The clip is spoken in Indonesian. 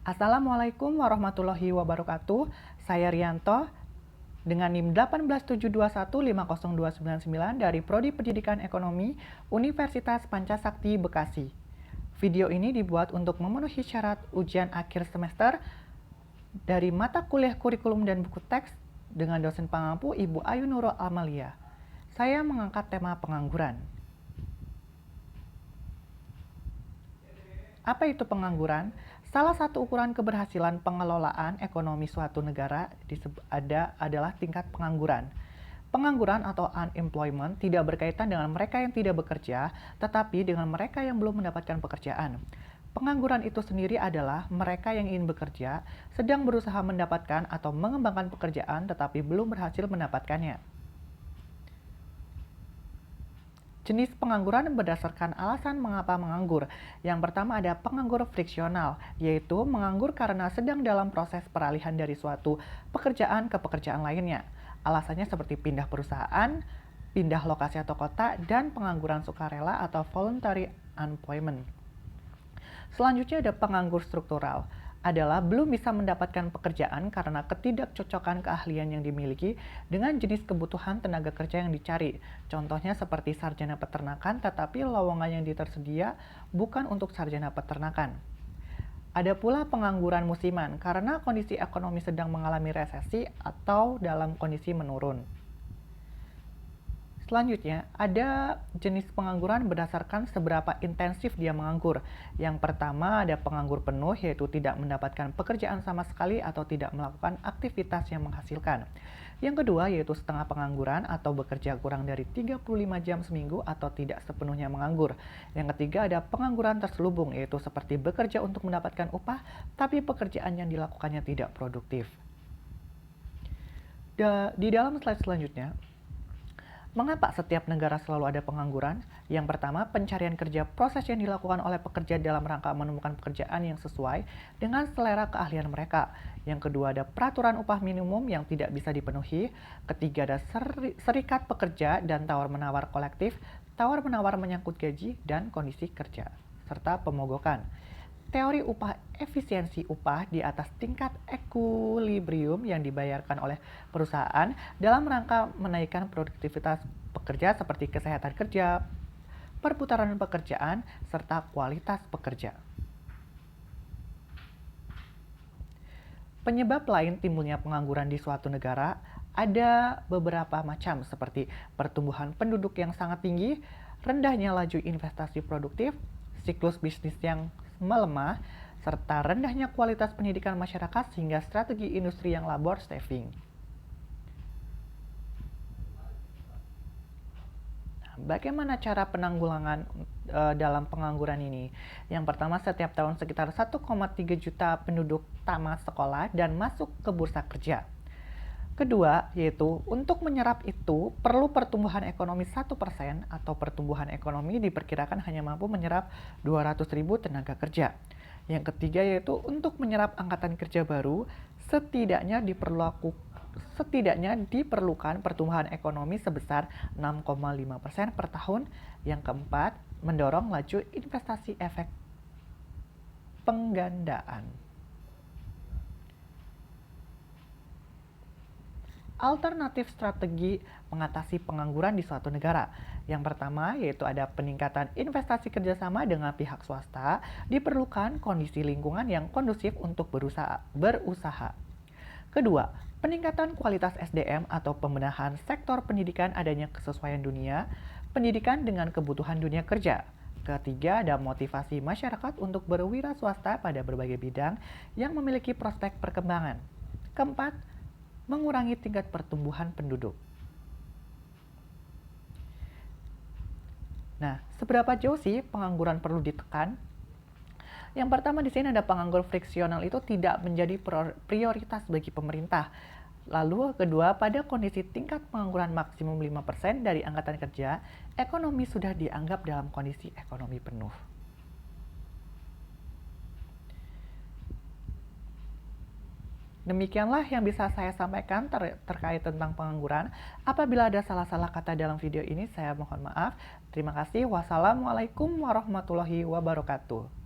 Assalamualaikum warahmatullahi wabarakatuh. Saya Rianto dengan NIM 187215029 dari Prodi Pendidikan Ekonomi Universitas Pancasakti Bekasi. Video ini dibuat untuk memenuhi syarat ujian akhir semester dari mata kuliah kurikulum dan buku teks dengan dosen pengampu Ibu Ayu Nurul Amalia. Saya mengangkat tema pengangguran. Apa itu pengangguran? Salah satu ukuran keberhasilan pengelolaan ekonomi suatu negara adalah tingkat pengangguran. Pengangguran atau unemployment tidak berkaitan dengan mereka yang tidak bekerja, tetapi dengan mereka yang belum mendapatkan pekerjaan. Pengangguran itu sendiri adalah mereka yang ingin bekerja, sedang berusaha mendapatkan atau mengembangkan pekerjaan tetapi belum berhasil mendapatkannya. Jenis pengangguran berdasarkan alasan mengapa menganggur. Yang pertama ada penganggur friksional, yaitu menganggur karena sedang dalam proses peralihan dari suatu pekerjaan ke pekerjaan lainnya. Alasannya seperti pindah perusahaan, pindah lokasi atau kota, dan pengangguran sukarela atau voluntary unemployment. Selanjutnya ada penganggur struktural, adalah belum bisa mendapatkan pekerjaan karena ketidakcocokan keahlian yang dimiliki dengan jenis kebutuhan tenaga kerja yang dicari. Contohnya seperti sarjana peternakan, tetapi lowongan yang tersedia bukan untuk sarjana peternakan. Ada pula pengangguran musiman karena kondisi ekonomi sedang mengalami resesi atau dalam kondisi menurun. Selanjutnya, ada jenis pengangguran berdasarkan seberapa intensif dia menganggur. Yang pertama ada penganggur penuh, yaitu tidak mendapatkan pekerjaan sama sekali atau tidak melakukan aktivitas yang menghasilkan. Yang kedua yaitu setengah pengangguran atau bekerja kurang dari 35 jam seminggu atau tidak sepenuhnya menganggur. Yang ketiga ada pengangguran terselubung, yaitu seperti bekerja untuk mendapatkan upah, tapi pekerjaan yang dilakukannya tidak produktif. Di dalam slide selanjutnya, mengapa setiap negara selalu ada pengangguran? Yang pertama, pencarian kerja, proses yang dilakukan oleh pekerja dalam rangka menemukan pekerjaan yang sesuai dengan selera keahlian mereka. Yang kedua, ada peraturan upah minimum yang tidak bisa dipenuhi. Ketiga, ada serikat pekerja dan tawar-menawar kolektif, tawar-menawar menyangkut gaji dan kondisi kerja, serta pemogokan. Teori upah efisiensi upah di atas tingkat equilibrium yang dibayarkan oleh perusahaan dalam rangka menaikkan produktivitas pekerja seperti kesehatan kerja, perputaran pekerjaan, serta kualitas pekerja. Penyebab lain timbulnya pengangguran di suatu negara ada beberapa macam seperti pertumbuhan penduduk yang sangat tinggi, rendahnya laju investasi produktif, siklus bisnis yang melemah, serta rendahnya kualitas pendidikan masyarakat sehingga strategi industri yang labor saving. Bagaimana cara penanggulangan dalam pengangguran ini? Yang pertama, setiap tahun sekitar 1,3 juta penduduk tamat sekolah dan masuk ke bursa kerja. Kedua, yaitu untuk menyerap itu perlu pertumbuhan ekonomi 1% atau pertumbuhan ekonomi diperkirakan hanya mampu menyerap 200.000 tenaga kerja. Yang ketiga, yaitu untuk menyerap angkatan kerja baru setidaknya diperlukan pertumbuhan ekonomi sebesar 6,5% per tahun. Yang keempat, mendorong laju investasi efek penggandaan. Alternatif strategi mengatasi pengangguran di suatu negara. Yang pertama yaitu ada peningkatan investasi kerjasama dengan pihak swasta, diperlukan kondisi lingkungan yang kondusif untuk berusaha. Kedua, peningkatan kualitas SDM atau pembenahan sektor pendidikan, adanya kesesuaian dunia pendidikan dengan kebutuhan dunia kerja. Ketiga, ada motivasi masyarakat untuk berwira swasta pada berbagai bidang yang memiliki prospek perkembangan. Keempat, mengurangi tingkat pertumbuhan penduduk. Nah, seberapa jauh sih pengangguran perlu ditekan? Yang pertama di sini ada penganggur friksional itu tidak menjadi prioritas bagi pemerintah. Lalu kedua, pada kondisi tingkat pengangguran maksimum 5% dari angkatan kerja, ekonomi sudah dianggap dalam kondisi ekonomi penuh. Demikianlah yang bisa saya sampaikan terkait tentang pengangguran. Apabila ada salah-salah kata dalam video ini, saya mohon maaf. Terima kasih. Wassalamualaikum warahmatullahi wabarakatuh.